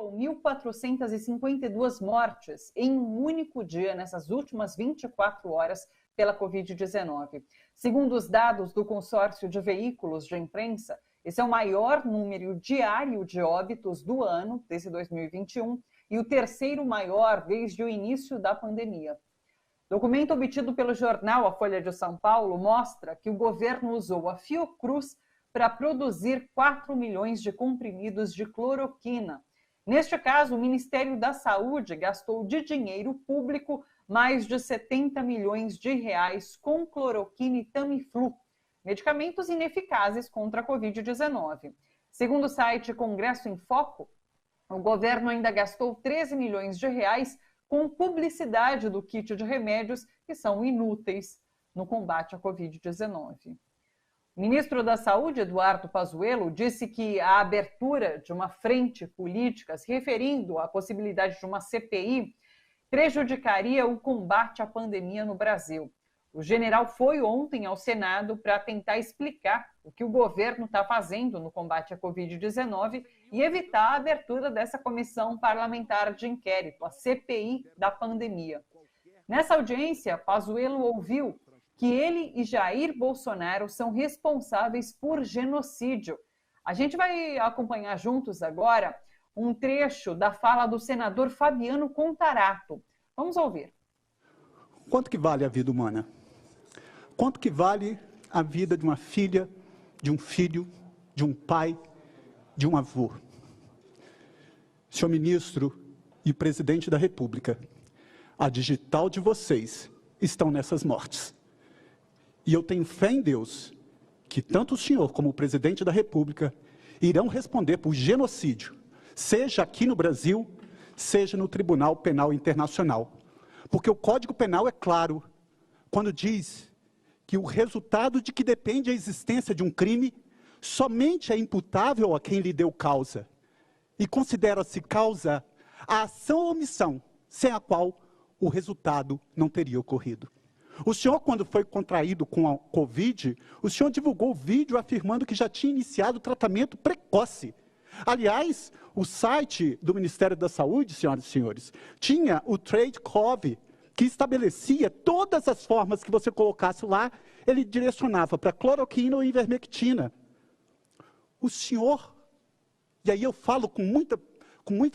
registrou 1.452 mortes em um único dia nessas últimas 24 horas pela Covid-19. Segundo os dados do consórcio de veículos de imprensa, esse é o maior número diário de óbitos do ano, desde 2021, e o terceiro maior desde o início da pandemia. Documento obtido pelo jornal A Folha de São Paulo mostra que o governo usou a Fiocruz para produzir 4 milhões de comprimidos de cloroquina. Neste caso, o Ministério da Saúde gastou de dinheiro público mais de 70 milhões de reais com cloroquina e Tamiflu, medicamentos ineficazes contra a Covid-19. Segundo o site Congresso em Foco, o governo ainda gastou 13 milhões de reais com publicidade do kit de remédios que são inúteis no combate à Covid-19. O ministro da Saúde, Eduardo Pazuello, disse que a abertura de uma frente política, se referindo à possibilidade de uma CPI, prejudicaria o combate à pandemia no Brasil. O general foi ontem ao Senado para tentar explicar o que o governo está fazendo no combate à Covid-19 e evitar a abertura dessa comissão parlamentar de inquérito, a CPI da pandemia. Nessa audiência, Pazuello ouviu que ele e Jair Bolsonaro são responsáveis por genocídio. A gente vai acompanhar juntos agora um trecho da fala do senador Fabiano Contarato. Vamos ouvir. Quanto que vale a vida humana? Quanto que vale a vida de uma filha, de um filho, de um pai, de um avô? Senhor ministro e presidente da República, a digital de vocês estão nessas mortes. E eu tenho fé em Deus que tanto o senhor como o presidente da República irão responder por genocídio, seja aqui no Brasil, seja no Tribunal Penal Internacional. Porque o Código Penal é claro quando diz que o resultado de que depende a existência de um crime somente é imputável a quem lhe deu causa. E considera-se causa a ação ou omissão sem a qual o resultado não teria ocorrido. O senhor, quando foi contraído com a Covid, o senhor divulgou vídeo afirmando que já tinha iniciado o tratamento precoce. Aliás, o site do Ministério da Saúde, senhoras e senhores, tinha o Trade-Cov, que estabelecia todas as formas que você colocasse lá, ele direcionava para cloroquina ou ivermectina. O senhor, e aí eu falo com muita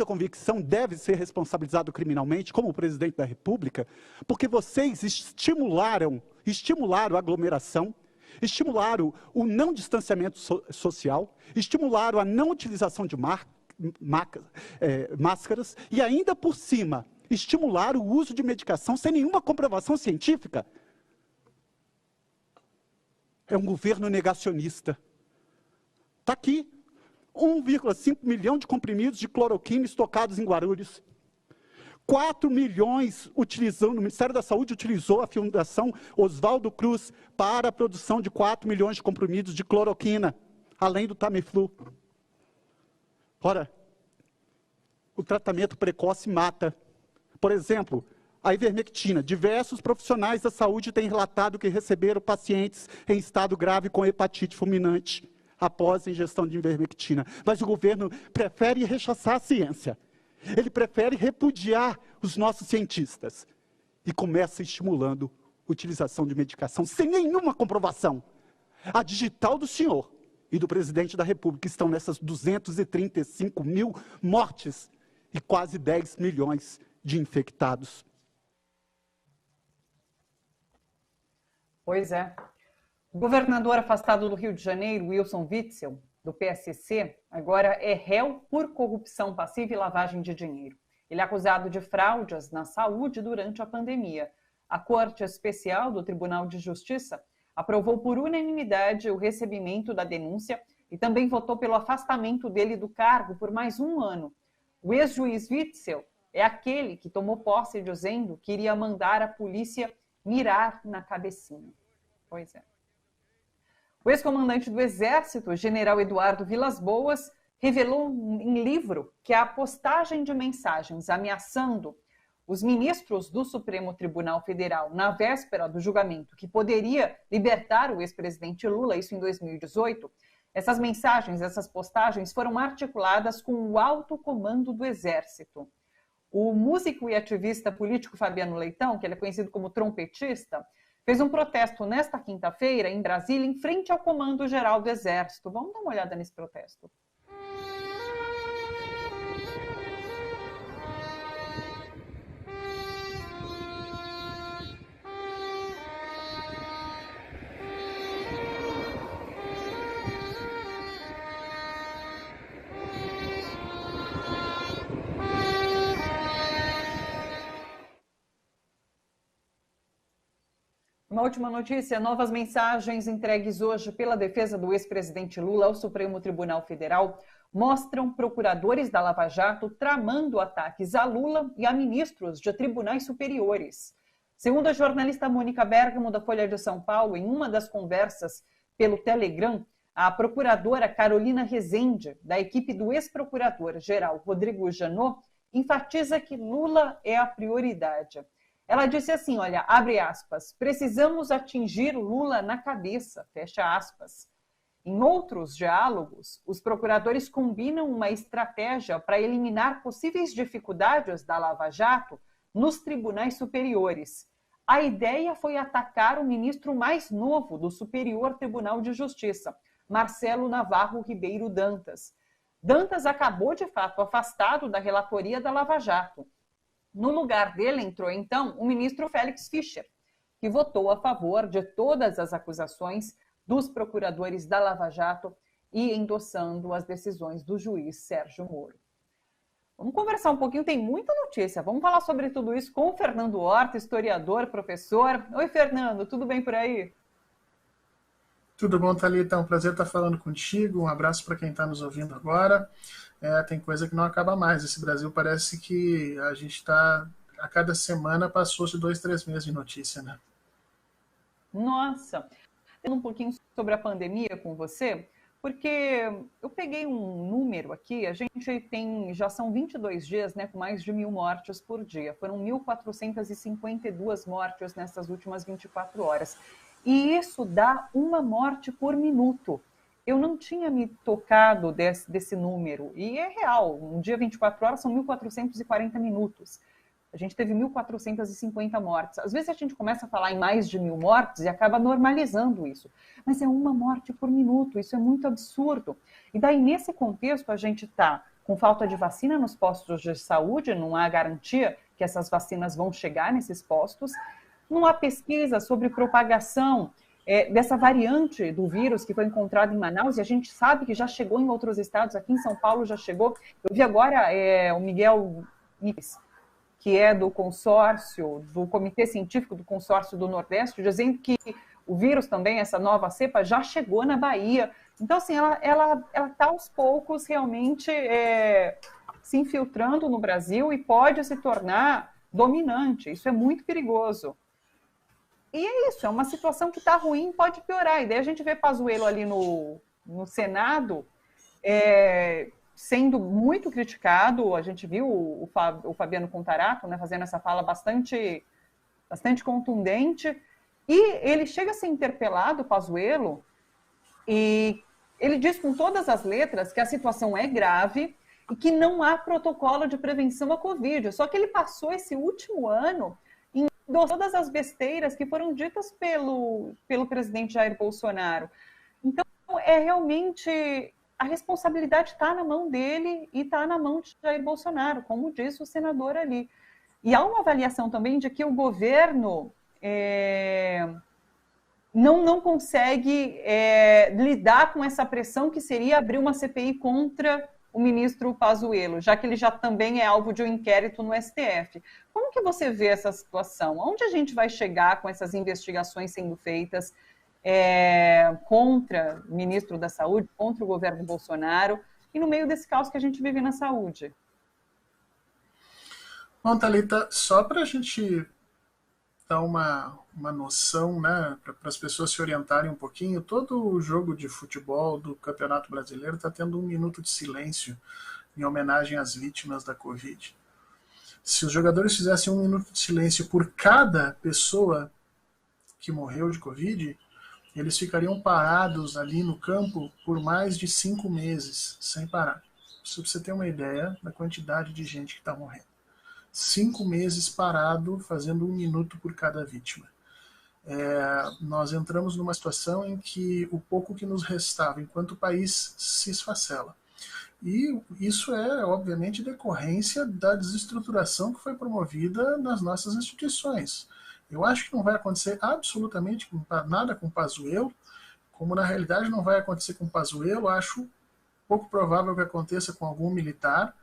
convicção, deve ser responsabilizado criminalmente, como presidente da República, porque vocês estimularam a aglomeração, estimularam o não distanciamento social, estimularam a não utilização de máscaras e ainda por cima estimularam o uso de medicação sem nenhuma comprovação científica. É um governo negacionista. Está aqui. 1,5 milhão de comprimidos de cloroquina estocados em Guarulhos. 4 milhões utilizando, o Ministério da Saúde utilizou a Fundação Oswaldo Cruz para a produção de 4 milhões de comprimidos de cloroquina, além do Tamiflu. Ora, o tratamento precoce mata. Por exemplo, a ivermectina. Diversos profissionais da saúde têm relatado que receberam pacientes em estado grave com hepatite fulminante após a ingestão de ivermectina. Mas o governo prefere rechaçar a ciência. Ele prefere repudiar os nossos cientistas. E começa estimulando a utilização de medicação sem nenhuma comprovação. A digital do senhor e do presidente da República estão nessas 235 mil mortes e quase 10 milhões de infectados. Pois é. O governador afastado do Rio de Janeiro, Wilson Witzel, do PSC, agora é réu por corrupção passiva e lavagem de dinheiro. Ele é acusado de fraudes na saúde durante a pandemia. A Corte Especial do Tribunal de Justiça aprovou por unanimidade o recebimento da denúncia e também votou pelo afastamento dele do cargo por mais um ano. O ex-juiz Witzel é aquele que tomou posse dizendo que iria mandar a polícia mirar na cabecinha. Pois é. O ex-comandante do Exército, general Eduardo Vilas Boas, revelou em livro que a postagem de mensagens ameaçando os ministros do Supremo Tribunal Federal na véspera do julgamento que poderia libertar o ex-presidente Lula, isso em 2018, Essas mensagens, essas postagens foram articuladas com o alto comando do Exército. O músico e ativista político Fabiano Leitão, que ele é conhecido como trompetista, fez um protesto nesta quinta-feira em Brasília, em frente ao Comando Geral do Exército. Vamos dar uma olhada nesse protesto. Uma última notícia, novas mensagens entregues hoje pela defesa do ex-presidente Lula ao Supremo Tribunal Federal mostram procuradores da Lava Jato tramando ataques a Lula e a ministros de tribunais superiores. Segundo a jornalista Mônica Bergamo, da Folha de São Paulo, em uma das conversas pelo Telegram, a procuradora Carolina Rezende, da equipe do ex-procurador-geral Rodrigo Janot, enfatiza que Lula é a prioridade. Ela disse assim, olha, abre aspas, precisamos atingir Lula na cabeça, fecha aspas. Em outros diálogos, os procuradores combinam uma estratégia para eliminar possíveis dificuldades da Lava Jato nos tribunais superiores. A ideia foi atacar o ministro mais novo do Superior Tribunal de Justiça, Marcelo Navarro Ribeiro Dantas. Dantas acabou, de fato, afastado da relatoria da Lava Jato. No lugar dele entrou, então, o ministro Félix Fischer, que votou a favor de todas as acusações dos procuradores da Lava Jato e endossando as decisões do juiz Sérgio Moro. Vamos conversar um pouquinho, tem muita notícia. Vamos falar sobre tudo isso com o Fernando Horta, historiador, professor. Oi, Fernando, tudo bem por aí? Tudo bom, Thalita? É um prazer estar falando contigo. Um abraço para quem está nos ouvindo agora. Tem coisa que não acaba mais. Esse Brasil parece que a gente está, a cada semana passou-se 2, 3 meses de notícia, né? Nossa! Um pouquinho sobre a pandemia com você, porque eu peguei um número aqui, a gente tem, já são 22 dias, né, com mais de 1.000 mortes por dia. Foram 1.452 mortes nessas últimas 24 horas. E isso dá uma morte por minuto. Eu não tinha me tocado desse número, e é real, um dia 24 horas são 1.440 minutos. A gente teve 1.450 mortes. Às vezes a gente começa a falar em mais de 1.000 mortes e acaba normalizando isso. Mas é uma morte por minuto, isso é muito absurdo. E daí, nesse contexto, a gente está com falta de vacina nos postos de saúde, não há garantia que essas vacinas vão chegar nesses postos. Não há pesquisa sobre propagação dessa variante do vírus que foi encontrada em Manaus, e a gente sabe que já chegou em outros estados, aqui em São Paulo já chegou. Eu vi agora o Miguel Nives, que é do consórcio, do Comitê Científico do Consórcio do Nordeste, dizendo que o vírus também, essa nova cepa, já chegou na Bahia. Então, assim, ela está aos poucos realmente se infiltrando no Brasil e pode se tornar dominante. Isso é muito perigoso. E é isso, é uma situação que está ruim, pode piorar. E daí a gente vê Pazuello ali no Senado sendo muito criticado. A gente viu o Fabiano Contarato, né, fazendo essa fala bastante contundente. E ele chega a ser interpelado, Pazuello, e ele diz com todas as letras que a situação é grave e que não há protocolo de prevenção à Covid. Só que ele passou esse último ano em todas as besteiras que foram ditas pelo presidente Jair Bolsonaro. Então, realmente, a responsabilidade está na mão dele e está na mão de Jair Bolsonaro, como disse o senador ali. E há uma avaliação também de que o governo não consegue lidar com essa pressão que seria abrir uma CPI contra o ministro Pazuello, já que ele já também é alvo de um inquérito no STF. Como que você vê essa situação? Onde a gente vai chegar com essas investigações sendo feitas contra o ministro da Saúde, contra o governo Bolsonaro, e no meio desse caos que a gente vive na saúde? Bom, Thalita, só para a gente dar uma noção, né, para as pessoas se orientarem um pouquinho, todo o jogo de futebol do Campeonato Brasileiro está tendo 1 minuto de silêncio em homenagem às vítimas da Covid. Se os jogadores fizessem 1 minuto de silêncio por cada pessoa que morreu de Covid, eles ficariam parados ali no campo por mais de 5 meses, sem parar. Isso para você ter uma ideia da quantidade de gente que está morrendo. 5 meses parado, fazendo 1 minuto por cada vítima. Nós entramos numa situação em que o pouco que nos restava, enquanto o país se esfacela. E isso é, obviamente, decorrência da desestruturação que foi promovida nas nossas instituições. Eu acho que não vai acontecer absolutamente nada com Pazuello, como na realidade não vai acontecer com Pazuello, acho pouco provável que aconteça com algum militar.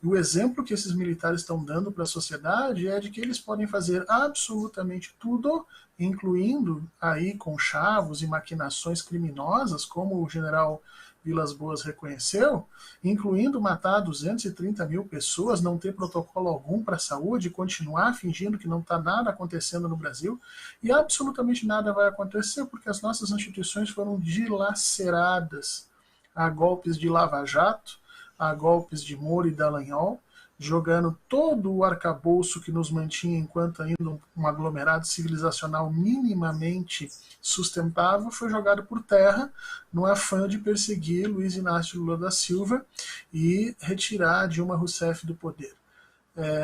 E o exemplo que esses militares estão dando para a sociedade é de que eles podem fazer absolutamente tudo, incluindo aí conchavos e maquinações criminosas, como o general Vilas Boas reconheceu, incluindo matar 230 mil pessoas, não ter protocolo algum para a saúde, continuar fingindo que não está nada acontecendo no Brasil, e absolutamente nada vai acontecer porque as nossas instituições foram dilaceradas a golpes de Lava Jato, a golpes de Moro e Dallagnol, jogando todo o arcabouço que nos mantinha enquanto ainda um aglomerado civilizacional minimamente sustentável, foi jogado por terra no afã de perseguir Luiz Inácio Lula da Silva e retirar Dilma Rousseff do poder.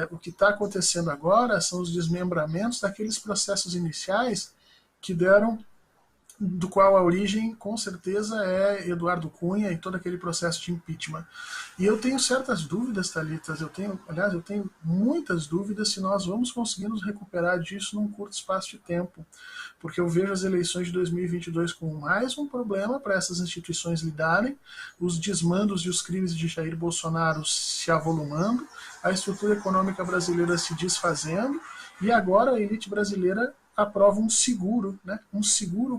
O que está acontecendo agora são os desmembramentos daqueles processos iniciais que deram, do qual a origem, com certeza, é Eduardo Cunha e todo aquele processo de impeachment. E eu tenho certas dúvidas, Thalita, eu tenho muitas dúvidas se nós vamos conseguir nos recuperar disso num curto espaço de tempo, porque eu vejo as eleições de 2022 como mais um problema para essas instituições lidarem, os desmandos e os crimes de Jair Bolsonaro se avolumando, a estrutura econômica brasileira se desfazendo, e agora a elite brasileira aprova um seguro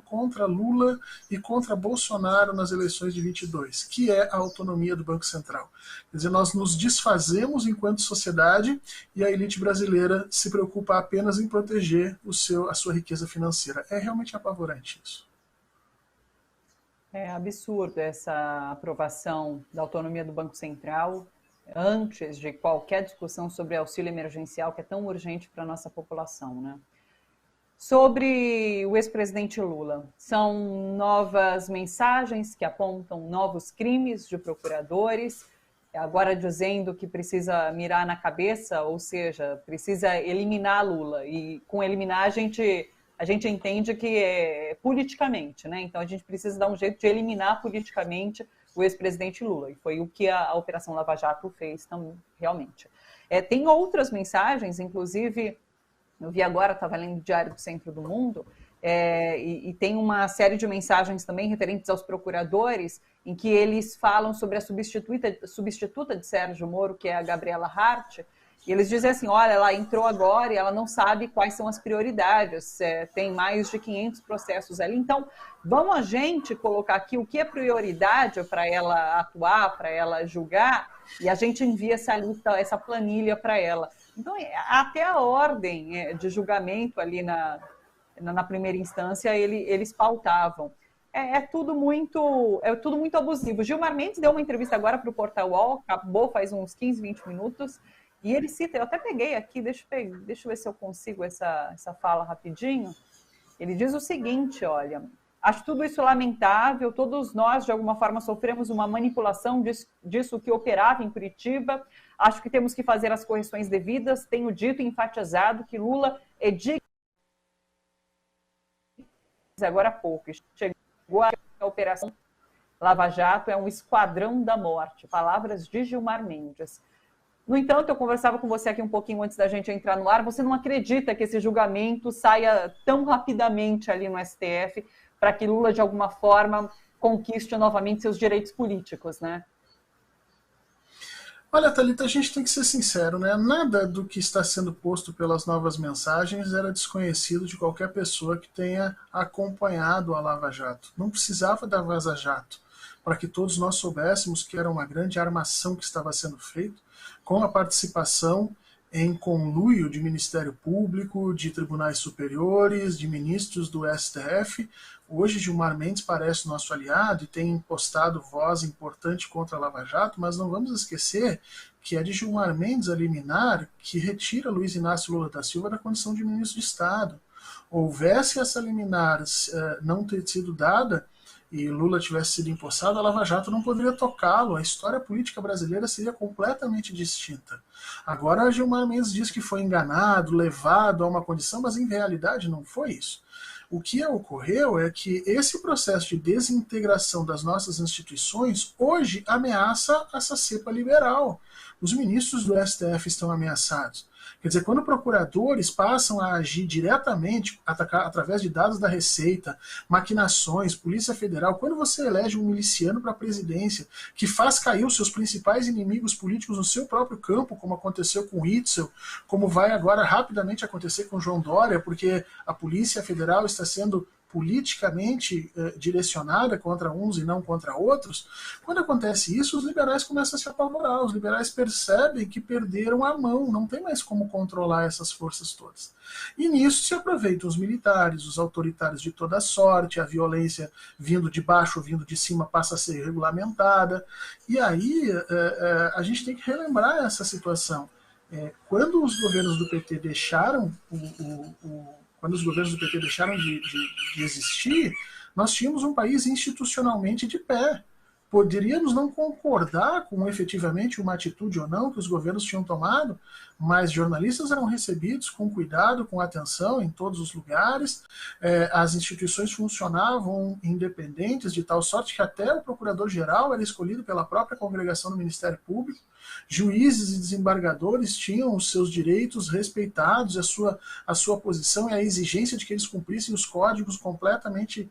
contra Lula e contra Bolsonaro nas eleições de 22, que é a autonomia do Banco Central. Quer dizer, nós nos desfazemos enquanto sociedade e a elite brasileira se preocupa apenas em proteger a sua riqueza financeira. É realmente apavorante isso. É absurdo essa aprovação da autonomia do Banco Central antes de qualquer discussão sobre auxílio emergencial, que é tão urgente para a nossa população, né? Sobre o ex-presidente Lula, são novas mensagens que apontam novos crimes de procuradores, agora dizendo que precisa mirar na cabeça, ou seja, precisa eliminar Lula. E com eliminar a gente entende que é politicamente, né? Então a gente precisa dar um jeito de eliminar politicamente o ex-presidente Lula. E foi o que a Operação Lava Jato fez também, realmente. Tem outras mensagens, inclusive... Eu vi agora, estava lendo o Diário do Centro do Mundo, e tem uma série de mensagens também referentes aos procuradores, em que eles falam sobre a substituta de Sérgio Moro, que é a Gabriela Hart, e eles dizem assim, olha, ela entrou agora e ela não sabe quais são as prioridades, tem mais de 500 processos ali, então vamos a gente colocar aqui o que é prioridade para ela atuar, para ela julgar, e a gente envia essa lista, essa planilha para ela. Então, até a ordem de julgamento ali na primeira instância, eles pautavam. É tudo muito abusivo. Gilmar Mendes deu uma entrevista agora para o Portal UOL, acabou faz uns 15, 20 minutos, e ele cita, eu até peguei aqui, deixa eu ver se eu consigo essa fala rapidinho. Ele diz o seguinte, olha... Acho tudo isso lamentável, todos nós, de alguma forma, sofremos uma manipulação disso que operava em Curitiba. Acho que temos que fazer as correções devidas. Tenho dito e enfatizado que Lula é digno. Agora há pouco, chegou a Operação Lava Jato, é um esquadrão da morte. Palavras de Gilmar Mendes. No entanto, eu conversava com você aqui um pouquinho antes da gente entrar no ar, você não acredita que esse julgamento saia tão rapidamente ali no STF, para que Lula, de alguma forma, conquiste novamente seus direitos políticos, né? Olha, Thalita, a gente tem que ser sincero, né? Nada do que está sendo posto pelas novas mensagens era desconhecido de qualquer pessoa que tenha acompanhado a Lava Jato. Não precisava da Vaza Jato para que todos nós soubéssemos que era uma grande armação que estava sendo feita, com a participação em conluio de Ministério Público, de tribunais superiores, de ministros do STF. Hoje Gilmar Mendes parece nosso aliado e tem postado voz importante contra a Lava Jato, mas não vamos esquecer que é de Gilmar Mendes a liminar que retira Luiz Inácio Lula da Silva da condição de ministro de Estado. houvesse essa liminar não ter sido dada e Lula tivesse sido empossado, a Lava Jato não poderia tocá-lo, a história política brasileira seria completamente distinta. Agora a Gilmar Mendes diz que foi enganado, levado a uma condição, mas em realidade não foi isso. O que ocorreu é que esse processo de desintegração das nossas instituições hoje ameaça essa cepa liberal. Os ministros do STF estão ameaçados. Quer dizer, quando procuradores passam a agir diretamente através de dados da Receita, maquinações, Polícia Federal, quando você elege um miliciano para a presidência que faz cair os seus principais inimigos políticos no seu próprio campo, como aconteceu com Itzel, como vai agora rapidamente acontecer com João Dória, porque a Polícia Federal está sendo politicamente direcionada contra uns e não contra outros, quando acontece isso, os liberais começam a se apavorar, os liberais percebem que perderam a mão, não tem mais como controlar essas forças todas. E nisso se aproveitam os militares, os autoritários de toda sorte, a violência vindo de baixo ou vindo de cima passa a ser regulamentada, e aí a gente tem que relembrar essa situação. Quando os governos do PT deixaram quando os governos do PT deixaram de existir, nós tínhamos um país institucionalmente de pé. Poderíamos não concordar com efetivamente uma atitude ou não que os governos tinham tomado, mas jornalistas eram recebidos com cuidado, com atenção em todos os lugares, as instituições funcionavam independentes, de tal sorte que até o procurador-geral era escolhido pela própria congregação do Ministério Público, juízes e desembargadores tinham os seus direitos respeitados, a sua posição e a exigência de que eles cumprissem os códigos completamente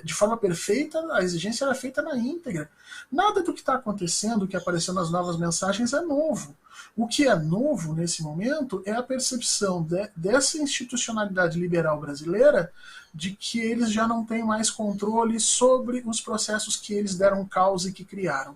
de forma perfeita, a exigência era feita na íntegra. Nada do que está acontecendo, que apareceu nas novas mensagens, é novo. O que é novo nesse momento é a percepção dessa institucionalidade liberal brasileira de que eles já não têm mais controle sobre os processos que eles deram causa e que criaram.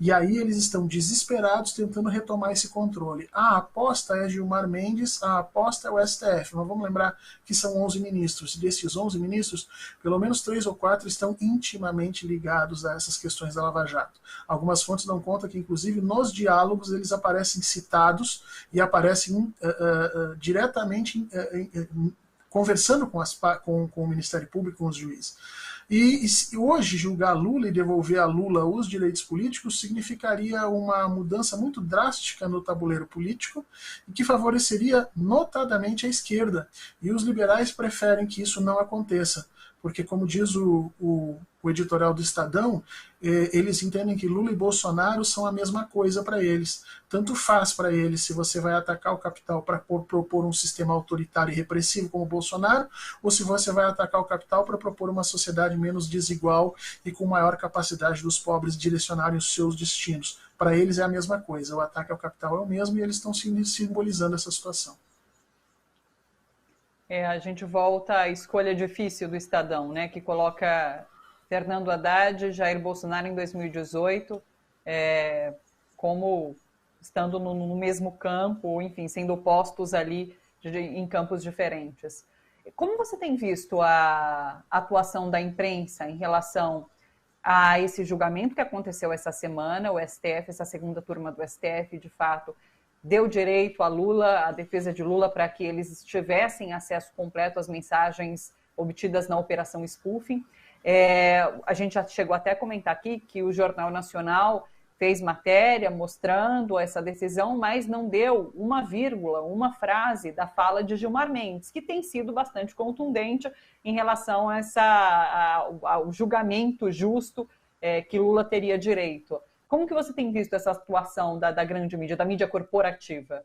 E aí eles estão desesperados tentando retomar esse controle. A aposta é Gilmar Mendes, a aposta é o STF. Mas vamos lembrar que são 11 ministros. E desses 11 ministros, pelo menos 3 ou 4 estão intimamente ligados a essas questões da Lava Jato. Algumas fontes dão conta que, inclusive, nos diálogos eles aparecem citados e aparecem diretamente conversando com o Ministério Público, com os juízes. E hoje julgar Lula e devolver a Lula os direitos políticos significaria uma mudança muito drástica no tabuleiro político e que favoreceria notadamente a esquerda. E os liberais preferem que isso não aconteça, porque, como diz o editorial do Estadão, eles entendem que Lula e Bolsonaro são a mesma coisa para eles. Tanto faz para eles se você vai atacar o capital para propor um sistema autoritário e repressivo como o Bolsonaro, ou se você vai atacar o capital para propor uma sociedade menos desigual e com maior capacidade dos pobres direcionarem os seus destinos. Para eles é a mesma coisa, o ataque ao capital é o mesmo e eles estão simbolizando essa situação. A gente volta à escolha difícil do Estadão, né, que coloca Fernando Haddad e Jair Bolsonaro em 2018 como estando no mesmo campo, enfim, sendo opostos ali em campos diferentes. Como você tem visto a atuação da imprensa em relação a esse julgamento que aconteceu essa semana? O STF, essa segunda turma do STF, de fato, deu direito a Lula, a defesa de Lula, para que eles tivessem acesso completo às mensagens obtidas na Operação Spoofing. A gente já chegou até a comentar aqui que o Jornal Nacional fez matéria mostrando essa decisão, mas não deu uma vírgula, uma frase da fala de Gilmar Mendes, que tem sido bastante contundente em relação ao julgamento justo que Lula teria direito. Como que você tem visto essa atuação da grande mídia, da mídia corporativa?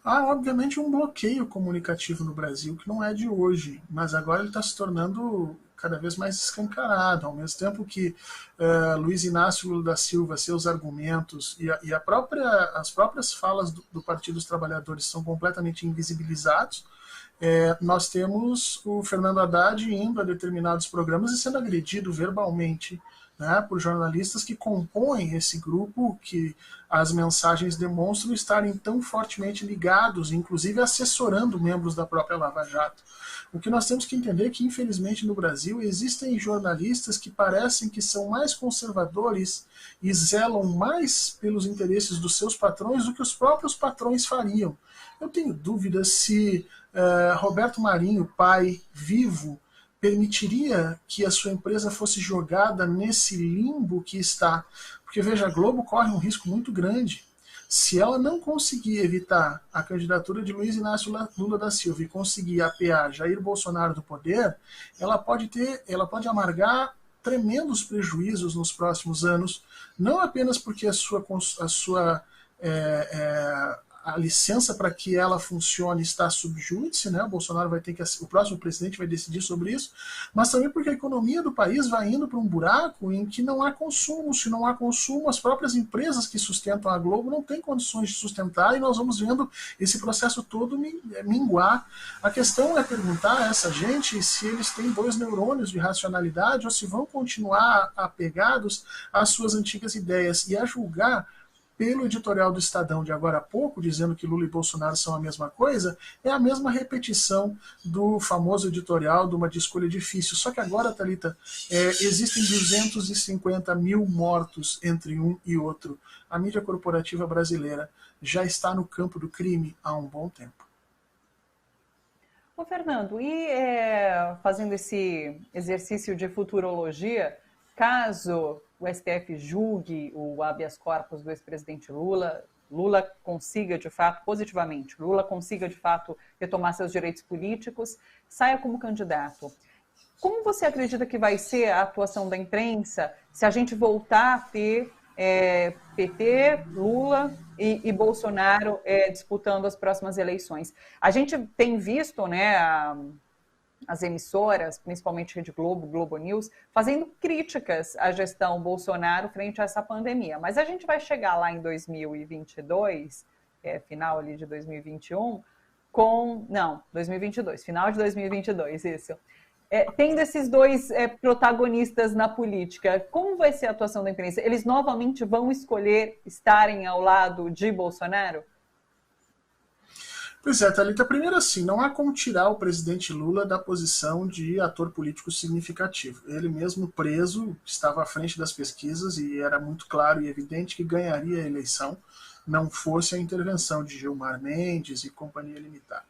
Obviamente um bloqueio comunicativo no Brasil, que não é de hoje, mas agora ele está se tornando cada vez mais escancarado, ao mesmo tempo que Luiz Inácio Lula da Silva, seus argumentos e as próprias falas do Partido dos Trabalhadores são completamente invisibilizados. Nós temos o Fernando Haddad indo a determinados programas e sendo agredido verbalmente, né, por jornalistas que compõem esse grupo, que as mensagens demonstram estarem tão fortemente ligados, inclusive assessorando membros da própria Lava Jato. O que nós temos que entender é que, infelizmente, no Brasil existem jornalistas que parecem que são mais conservadores e zelam mais pelos interesses dos seus patrões do que os próprios patrões fariam. Eu tenho dúvidas se Roberto Marinho, pai, vivo, permitiria que a sua empresa fosse jogada nesse limbo que está? Porque, veja, a Globo corre um risco muito grande. Se ela não conseguir evitar a candidatura de Luiz Inácio Lula da Silva e conseguir apear Jair Bolsonaro do poder, ela pode amargar tremendos prejuízos nos próximos anos, não apenas porque a licença para que ela funcione está sob júdice, né? O Bolsonaro vai ter que, o próximo presidente vai decidir sobre isso, mas também porque a economia do país vai indo para um buraco em que não há consumo. Se não há consumo, as próprias empresas que sustentam a Globo não têm condições de sustentar, e nós vamos vendo esse processo todo minguar. A questão é perguntar a essa gente se eles têm 2 neurônios de racionalidade ou se vão continuar apegados às suas antigas ideias, e a julgar pelo editorial do Estadão de agora há pouco, dizendo que Lula e Bolsonaro são a mesma coisa, é a mesma repetição do famoso editorial de uma escolha difícil. Só que agora, Thalita, existem 250 mil mortos entre um e outro. A mídia corporativa brasileira já está no campo do crime há um bom tempo. Ô, Fernando, e fazendo esse exercício de futurologia, caso o STF julgue o habeas corpus do ex-presidente Lula, Lula consiga de fato, positivamente, Lula consiga de fato retomar seus direitos políticos, saia como candidato. Como você acredita que vai ser a atuação da imprensa se a gente voltar a ter PT, Lula e Bolsonaro disputando as próximas eleições? A gente tem visto, né, as emissoras, principalmente Rede Globo, Globo News, fazendo críticas à gestão Bolsonaro frente a essa pandemia. Mas a gente vai chegar lá em 2022, final ali de 2021, 2022, final de 2022, isso. Tendo esses dois protagonistas na política, como vai ser a atuação da imprensa? Eles novamente vão escolher estarem ao lado de Bolsonaro? Pois é, Thalita, primeiro assim, não há como tirar o presidente Lula da posição de ator político significativo. Ele mesmo preso estava à frente das pesquisas e era muito claro e evidente que ganharia a eleição, não fosse a intervenção de Gilmar Mendes e companhia limitada.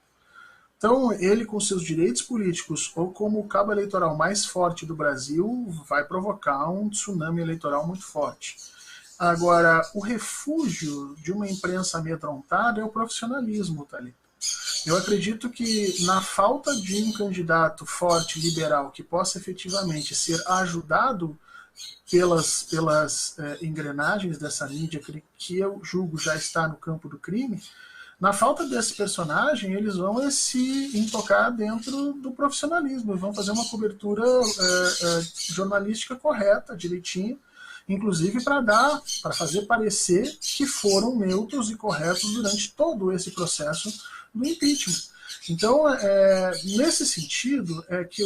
Então, ele com seus direitos políticos ou como o cabo eleitoral mais forte do Brasil vai provocar um tsunami eleitoral muito forte. Agora, o refúgio de uma imprensa amedrontada é o profissionalismo, Thalita. Eu acredito que na falta de um candidato forte, liberal, que possa efetivamente ser ajudado pelas engrenagens dessa mídia, que eu julgo já está no campo do crime, na falta desse personagem, eles vão se intocar dentro do profissionalismo, vão fazer uma cobertura jornalística correta, direitinho, inclusive para fazer parecer que foram neutros e corretos durante todo esse processo do impeachment. Então, nesse sentido, que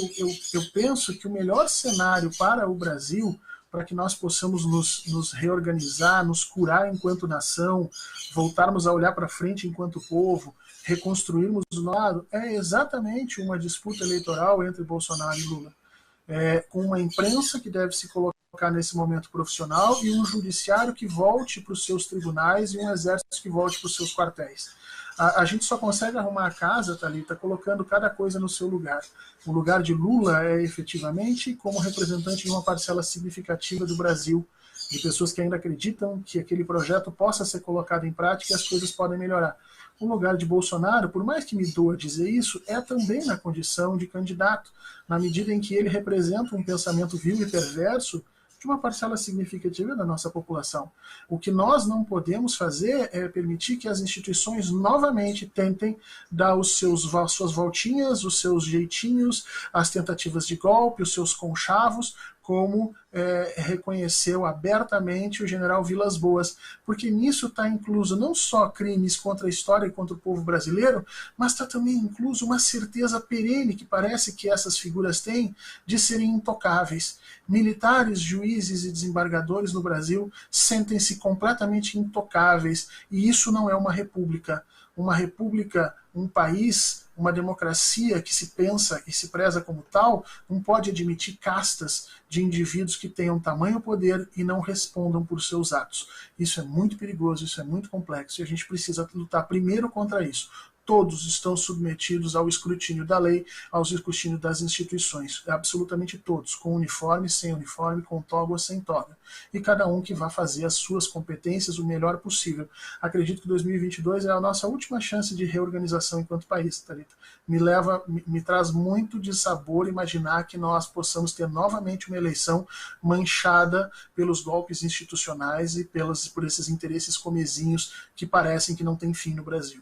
eu penso que o melhor cenário para o Brasil, para que nós possamos nos reorganizar, nos curar enquanto nação, voltarmos a olhar para frente enquanto povo, reconstruirmos o lado, é exatamente uma disputa eleitoral entre Bolsonaro e Lula. Com uma imprensa que deve se colocar nesse momento profissional e um judiciário que volte para os seus tribunais e um exército que volte para os seus quartéis. A gente só consegue arrumar a casa, Thalita, colocando cada coisa no seu lugar. O lugar de Lula é efetivamente como representante de uma parcela significativa do Brasil, de pessoas que ainda acreditam que aquele projeto possa ser colocado em prática e as coisas podem melhorar. O lugar de Bolsonaro, por mais que me doa dizer isso, é também na condição de candidato, na medida em que ele representa um pensamento vil e perverso de uma parcela significativa da nossa população. O que nós não podemos fazer é permitir que as instituições novamente tentem dar suas voltinhas, os seus jeitinhos, as tentativas de golpe, os seus conchavos, como reconheceu abertamente o general Vilas Boas, porque nisso está incluso não só crimes contra a história e contra o povo brasileiro, mas está também incluso uma certeza perene que parece que essas figuras têm de serem intocáveis. Militares, juízes e desembargadores no Brasil sentem-se completamente intocáveis, e isso não é uma república. Uma república, um país, uma democracia que se pensa e se preza como tal, não pode admitir castas de indivíduos que tenham tamanho poder e não respondam por seus atos. Isso é muito perigoso, isso é muito complexo, e a gente precisa lutar primeiro contra isso. todos estão submetidos ao escrutínio da lei, ao escrutínio das instituições, absolutamente todos, com uniforme, sem uniforme, com toga ou sem toga. E cada um que vai fazer as suas competências o melhor possível. Acredito que 2022 é a nossa última chance de reorganização enquanto país, Thalita. Me traz muito de sabor imaginar que nós possamos ter novamente uma eleição manchada pelos golpes institucionais e por esses interesses comezinhos que parecem que não têm fim no Brasil.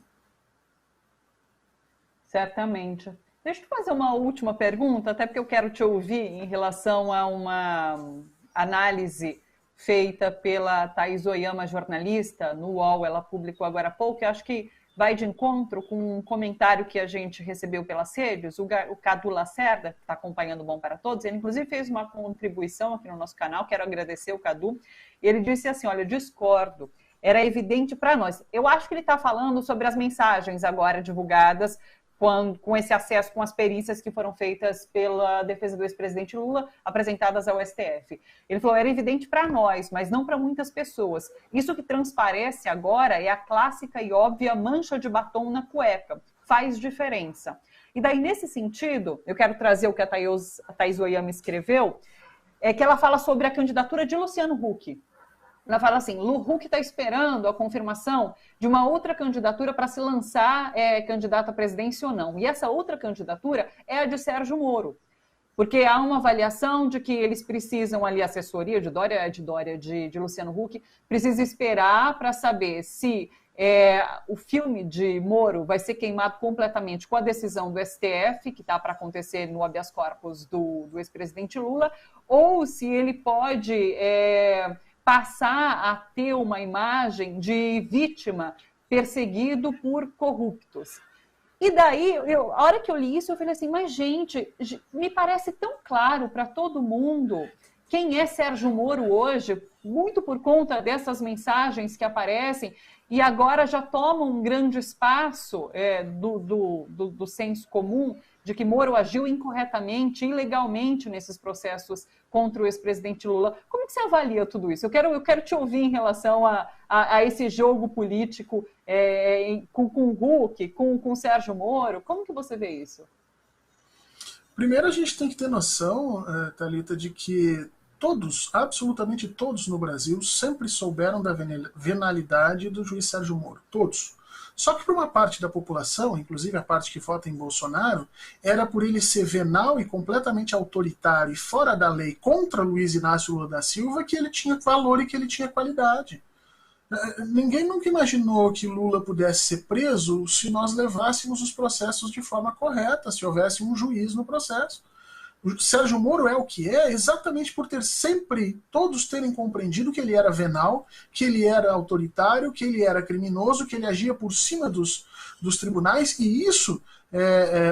Certamente. Deixa eu fazer uma última pergunta, até porque eu quero te ouvir em relação a uma análise feita pela Thaís Oyama, jornalista, no UOL. Ela publicou agora há pouco, eu acho que vai de encontro com um comentário que a gente recebeu pelas redes. O Cadu Lacerda, que está acompanhando o Bom para Todos, ele inclusive fez uma contribuição aqui no nosso canal, quero agradecer o Cadu. Ele disse assim, olha, discordo, era evidente para nós. Eu acho que ele está falando sobre as mensagens agora divulgadas com esse acesso, com as perícias que foram feitas pela defesa do ex-presidente Lula, apresentadas ao STF. Ele falou, era evidente para nós, mas não para muitas pessoas. Isso que transparece agora é a clássica e óbvia mancha de batom na cueca. Faz diferença. E daí, nesse sentido, eu quero trazer o que a Thaís Oyama escreveu, é que ela fala sobre a candidatura de Luciano Huck. Ela fala assim, Huck está esperando a confirmação de uma outra candidatura para se lançar candidato à presidência ou não. E essa outra candidatura é a de Sérgio Moro. Porque há uma avaliação de que eles precisam ali, a assessoria de Luciano Huck, precisa esperar para saber se o filme de Moro vai ser queimado completamente com a decisão do STF, que está para acontecer no habeas corpus do ex-presidente Lula, ou se ele pode passar a ter uma imagem de vítima perseguido por corruptos. E daí, a hora que eu li isso, eu falei assim, mas gente, me parece tão claro para todo mundo quem é Sérgio Moro hoje, muito por conta dessas mensagens que aparecem, e agora já toma um grande espaço do senso comum de que Moro agiu incorretamente, ilegalmente nesses processos contra o ex-presidente Lula. Como que você avalia tudo isso? Eu quero te ouvir em relação a esse jogo político com o Huck, com o Sérgio Moro. Como que você vê isso? Primeiro, a gente tem que ter noção, Thalita, de que todos, absolutamente todos no Brasil, sempre souberam da venalidade do juiz Sérgio Moro. Todos. Só que para uma parte da população, inclusive a parte que vota em Bolsonaro, era por ele ser venal e completamente autoritário e fora da lei contra Luiz Inácio Lula da Silva que ele tinha valor e que ele tinha qualidade. Ninguém nunca imaginou que Lula pudesse ser preso se nós levássemos os processos de forma correta, se houvesse um juiz no processo. O Sérgio Moro é o que é exatamente por ter sempre, todos terem compreendido que ele era venal, que ele era autoritário, que ele era criminoso, que ele agia por cima dos tribunais, e isso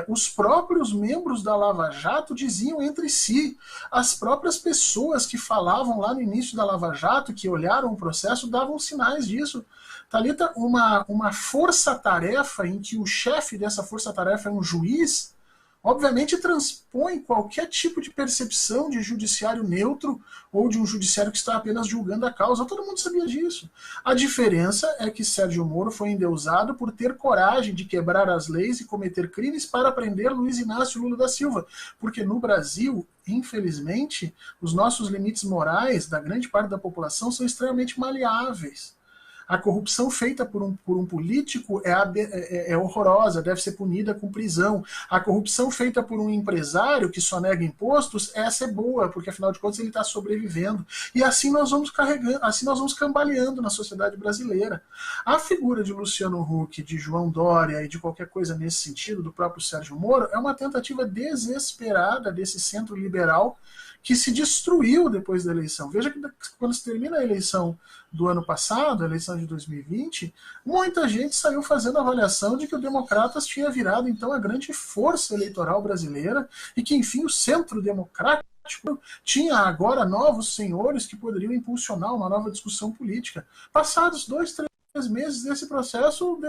os próprios membros da Lava Jato diziam entre si. As próprias pessoas que falavam lá no início da Lava Jato, que olharam o processo, davam sinais disso. Thalita, uma força-tarefa em que o chefe dessa força-tarefa é um juiz, obviamente transpõe qualquer tipo de percepção de judiciário neutro ou de um judiciário que está apenas julgando a causa. Todo mundo sabia disso. A diferença é que Sérgio Moro foi endeusado por ter coragem de quebrar as leis e cometer crimes para prender Luiz Inácio Lula da Silva. Porque no Brasil, infelizmente, os nossos limites morais da grande parte da população são extremamente maleáveis. A corrupção feita por um político é horrorosa, deve ser punida com prisão. A corrupção feita por um empresário que só nega impostos, essa é boa, porque afinal de contas ele está sobrevivendo. E assim nós vamos carregando, assim nós vamos cambaleando na sociedade brasileira. A figura de Luciano Huck, de João Dória e de qualquer coisa nesse sentido, do próprio Sérgio Moro, é uma tentativa desesperada desse centro liberal que se destruiu depois da eleição. Veja que quando se termina a eleição do ano passado, a eleição de 2020, muita gente saiu fazendo a avaliação de que o Democratas tinha virado, então, a grande força eleitoral brasileira e que, enfim, o centro democrático tinha agora novos senhores que poderiam impulsionar uma nova discussão política. Passados 2, 3 meses desse processo,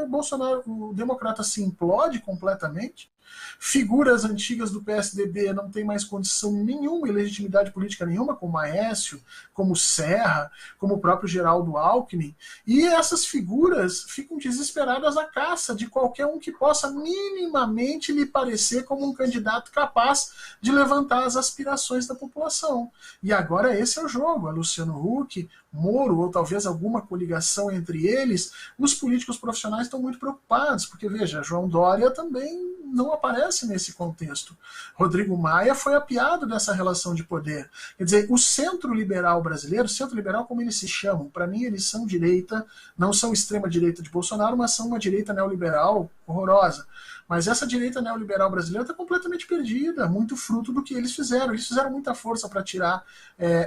o democrata se implode completamente. Figuras antigas do PSDB não têm mais condição nenhuma e legitimidade política nenhuma, como Aécio, como Serra, como o próprio Geraldo Alckmin, e essas figuras ficam desesperadas à caça de qualquer um que possa minimamente lhe parecer como um candidato capaz de levantar as aspirações da população. E agora esse é o jogo, a Luciano Huck, Moro, ou talvez alguma coligação entre eles. Os políticos profissionais estão muito preocupados, porque, veja, João Dória também não aparece nesse contexto. Rodrigo Maia foi apiado dessa relação de poder. Quer dizer, o centro liberal brasileiro, centro liberal como eles se chamam, para mim eles são direita, não são extrema direita de Bolsonaro, mas são uma direita neoliberal horrorosa. Mas essa direita neoliberal brasileira está completamente perdida, muito fruto do que eles fizeram. Eles fizeram muita força para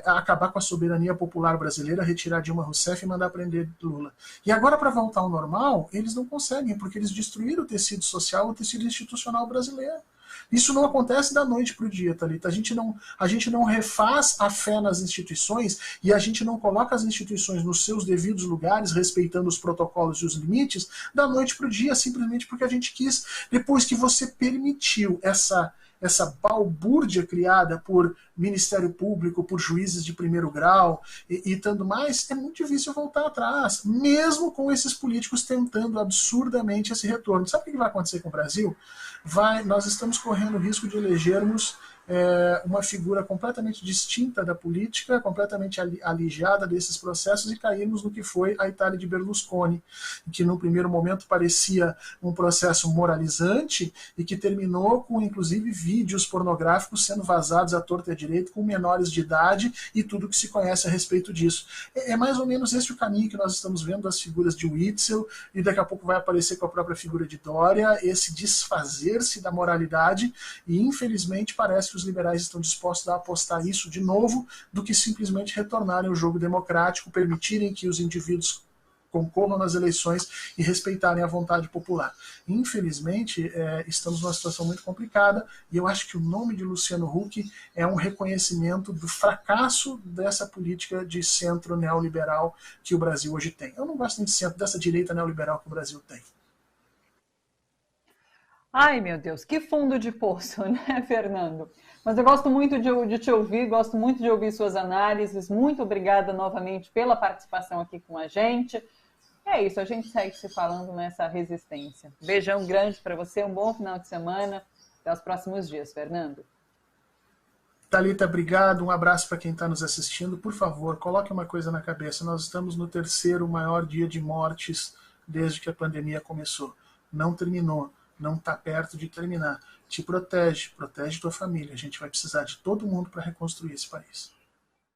acabar com a soberania popular brasileira, retirar Dilma Rousseff e mandar prender Lula. E agora, para voltar ao normal, eles não conseguem, porque eles destruíram o tecido social, o tecido institucional brasileiro. Isso não acontece da noite para o dia, Thalita. A gente não refaz a fé nas instituições e a gente não coloca as instituições nos seus devidos lugares, respeitando os protocolos e os limites, da noite para o dia, simplesmente porque a gente quis, depois que você permitiu essa balbúrdia criada por Ministério Público, por juízes de primeiro grau e tanto mais, é muito difícil voltar atrás, mesmo com esses políticos tentando absurdamente esse retorno. Sabe o que vai acontecer com o Brasil? Nós estamos correndo o risco de elegermos uma figura completamente distinta da política, completamente alijada desses processos e cairmos no que foi a Itália de Berlusconi, que no primeiro momento parecia um processo moralizante e que terminou com, inclusive, vídeos pornográficos sendo vazados à torta e à direita com menores de idade e tudo que se conhece a respeito disso. É mais ou menos esse o caminho que nós estamos vendo das figuras de Witzel e daqui a pouco vai aparecer com a própria figura de Dória, esse desfazer-se da moralidade e, infelizmente, parece que os liberais estão dispostos a apostar isso de novo do que simplesmente retornarem ao jogo democrático, permitirem que os indivíduos concorram nas eleições e respeitarem a vontade popular. Infelizmente, estamos numa situação muito complicada e eu acho que o nome de Luciano Huck é um reconhecimento do fracasso dessa política de centro neoliberal que o Brasil hoje tem. Eu não gosto nem de centro, dessa direita neoliberal que o Brasil tem. Ai, meu Deus, que fundo de poço, né, Fernando? Mas eu gosto muito de te ouvir, gosto muito de ouvir suas análises. Muito obrigada novamente pela participação aqui com a gente. É isso, a gente segue se falando nessa resistência. Beijão grande para você, um bom final de semana. Até os próximos dias, Fernando. Thalita, obrigado. Um abraço para quem está nos assistindo. Por favor, coloque uma coisa na cabeça. Nós estamos no terceiro maior dia de mortes desde que a pandemia começou. Não terminou, não está perto de terminar. Te protege tua família. A gente vai precisar de todo mundo para reconstruir esse país.